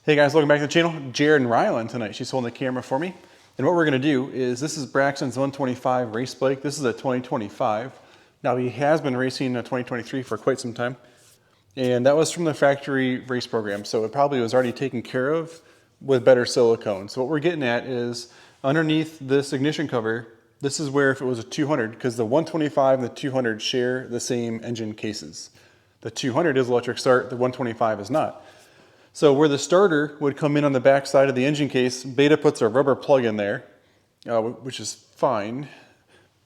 Hey guys, welcome back to the channel. Jared and Rylan tonight. She's holding the camera for me. And what we're going to do is, this is Braxton's 125 race bike. This is a 2025. Now he has been racing a 2023 for quite some time. And that was from the factory race program. So it probably was already taken care of with better silicone. So what we're getting at is underneath this ignition cover, this is where if it was a 200, because the 125 and the 200 share the same engine cases. The 200 is electric start, the 125 is not. So where the starter would come in on the back side of the engine case, Beta puts a rubber plug in there, which is fine,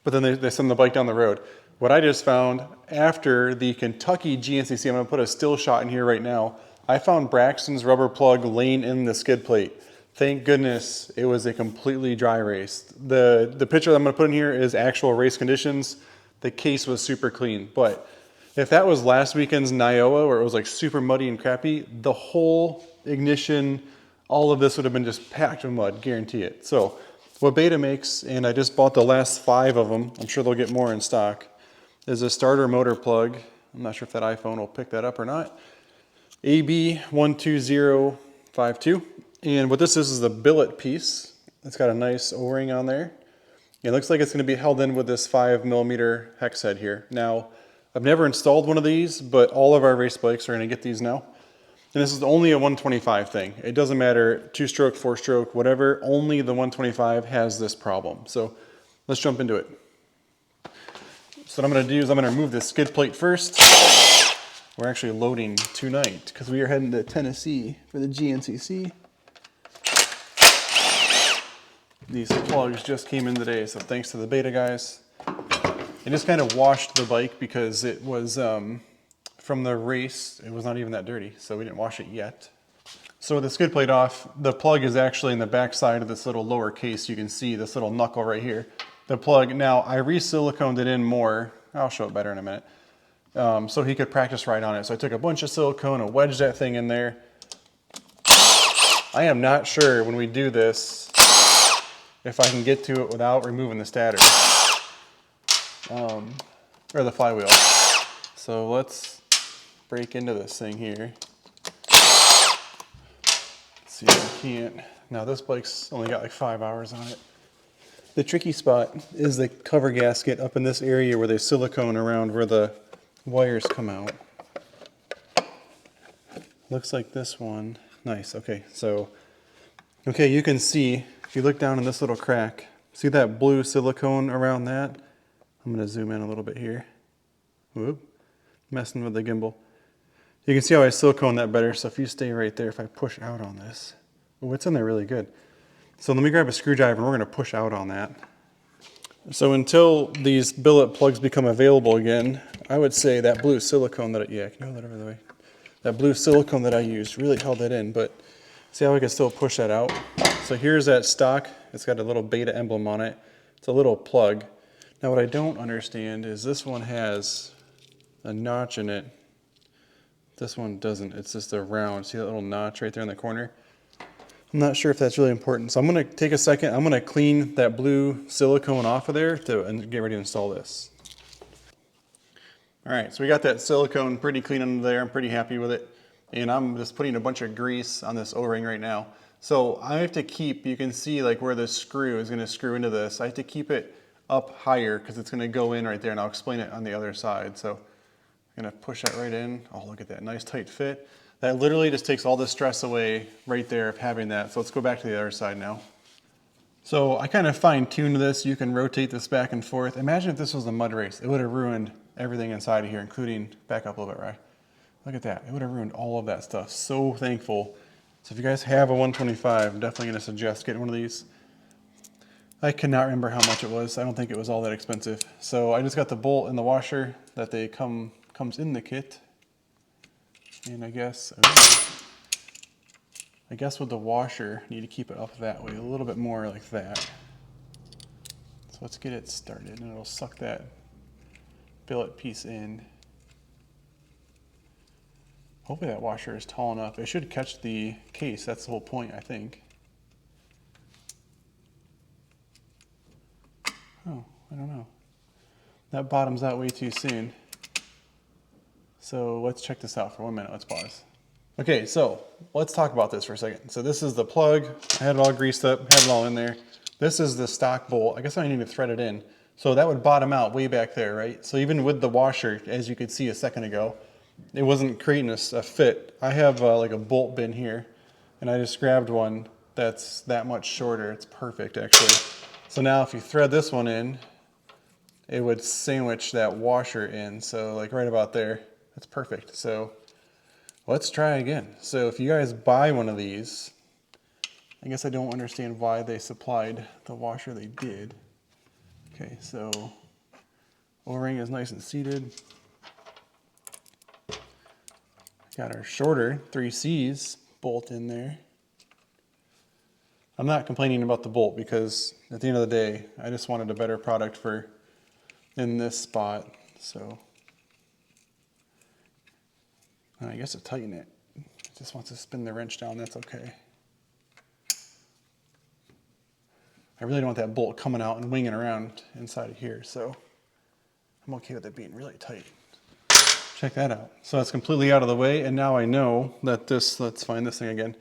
but then they send the bike down the road. What I just found after the Kentucky GNCC, I'm going to put a still shot in here right now, I found Braxton's rubber plug laying in the skid plate. Thank goodness it was a completely dry race. The picture that I'm going to put in here is actual race conditions. The case was super clean, but if that was last weekend's Niowa where it was like super muddy and crappy, the whole ignition, all of this would have been just packed with mud, guarantee it. So what Beta makes, and I just bought the last 5 of them, I'm sure they'll get more in stock, is a starter motor plug. I'm not sure if that iPhone will pick that up or not. AB-12052. And what this is a billet piece. It's got a nice O-ring on there. It looks like it's going to be held in with this 5mm hex head here. Now, I've never installed one of these, but all of our race bikes are going to get these now. And this is only a 125 thing. It doesn't matter, 2-stroke, 4-stroke, whatever, only the 125 has this problem. So let's jump into it. So what I'm going to do is I'm going to remove this skid plate first. We're actually loading tonight because we are heading to Tennessee for the GNCC. These plugs just came in today, so thanks to the Beta guys. I just kind of washed the bike because it was from the race, it was not even that dirty, so we didn't wash it yet. So with the skid plate off, the plug is actually in the back side of this little lower case. You can see this little knuckle right here. The plug, now I re-siliconed it in more, I'll show it better in a minute, so he could practice ride on it. So I took a bunch of silicone and wedged that thing in there. I am not sure when we do this if I can get to it without removing the stator. Or the flywheel. So let's break into this thing here. Let's see if we can't. Now this bike's only got like 5 hours on it. The tricky spot is the cover gasket up in this area where there's silicone around where the wires come out. Looks like this one. Nice, okay, so, okay, you can see, if you look down in this little crack, see that blue silicone around that? I'm going to zoom in a little bit here. Whoop, messing with the gimbal. You can see how I silicone that better, so if you stay right there, if I push out on this, oh, it's in there really good. So let me grab a screwdriver and we're going to push out on that. So until these billet plugs become available again, I would say that blue silicone that, yeah, can you hold that over the way? That blue silicone that I used really held it in, but see how I can still push that out? So here's that stock. It's got a little Beta emblem on it. It's a little plug. Now what I don't understand is this one has a notch in it. This one doesn't. It's just a round. See that little notch right there in the corner? I'm not sure if that's really important. So I'm going to take a second. I'm going to clean that blue silicone off of there and get ready to install this. All right, so we got that silicone pretty clean under there. I'm pretty happy with it. And I'm just putting a bunch of grease on this O-ring right now. So I have to keep, you can see like where the screw is going to screw into this. I have to keep it up higher because it's going to go in right there, and I'll explain it on the other side. So I'm going to push that right in. Oh, look at that, nice tight fit. That literally just takes all the stress away right there of having that. So let's go back to the other side now. So I kind of fine-tuned this. You can rotate this back and forth. Imagine if this was a mud race. It would have ruined everything inside of here, including, back up a little bit, right? Look at that. It would have ruined all of that stuff. So thankful. So if you guys have a 125, I'm definitely going to suggest getting one of these. I cannot remember how much it was. I don't think it was all that expensive. So I just got the bolt and the washer that they comes in the kit. And I guess with the washer, you need to keep it up that way, a little bit more like that. So let's get it started, and it'll suck that billet piece in. Hopefully that washer is tall enough. It should catch the case. That's the whole point, I think. Oh, I don't know. That bottoms out way too soon. So let's check this out for 1 minute. Let's pause. Okay, so let's talk about this for a second. So this is the plug. I had it all greased up, had it all in there. This is the stock bolt. I guess I need to thread it in. So that would bottom out way back there, right? So even with the washer, as you could see a second ago, it wasn't creating a fit. I have like a bolt bin here, and I just grabbed one that's that much shorter. It's perfect, actually. So now if you thread this one in, it would sandwich that washer in. So like right about there, that's perfect. So let's try again. So if you guys buy one of these, I guess I don't understand why they supplied the washer they did. Okay, so O-ring is nice and seated. Got our shorter 3Cs bolt in there. I'm not complaining about the bolt because at the end of the day, I just wanted a better product for in this spot. So I guess to tighten it, just wants to spin the wrench down, that's okay. I really don't want that bolt coming out and winging around inside of here, so I'm okay with it being really tight. Check that out. So it's completely out of the way, and now I know that this, let's find this thing again,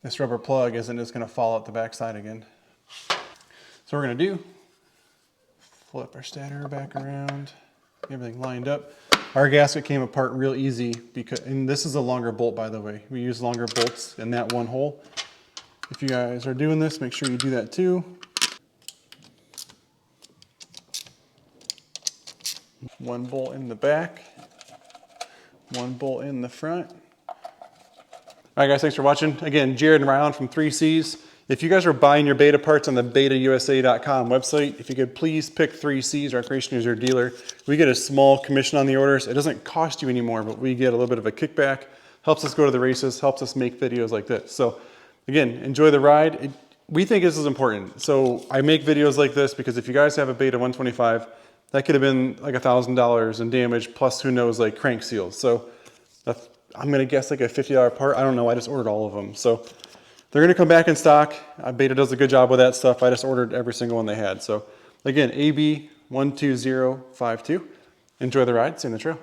this rubber plug isn't just gonna fall out the backside again. So what we're gonna do, flip our stator back around, get everything lined up. Our gasket came apart real easy because, and this is a longer bolt, by the way. We use longer bolts in that one hole. If you guys are doing this, make sure you do that too. One bolt in the back, one bolt in the front. All right, guys, thanks for watching. Again, Jared and Ryan from 3Cs. If you guys are buying your beta parts on the betausa.com website, if you could please pick 3Cs Recreation as your dealer. We get a small commission on the orders. It doesn't cost you anymore, but we get a little bit of a kickback. Helps us go to the races, helps us make videos like this. So again, enjoy the ride. We think this is important. So I make videos like this because if you guys have a Beta 125, that could have been like $1,000 in damage, plus who knows, like crank seals. So I'm gonna guess like a $50 part. I don't know, I just ordered all of them. So they're gonna come back in stock. Beta does a good job with that stuff. I just ordered every single one they had. So again, AB-12052. Enjoy the ride, see you in the trail.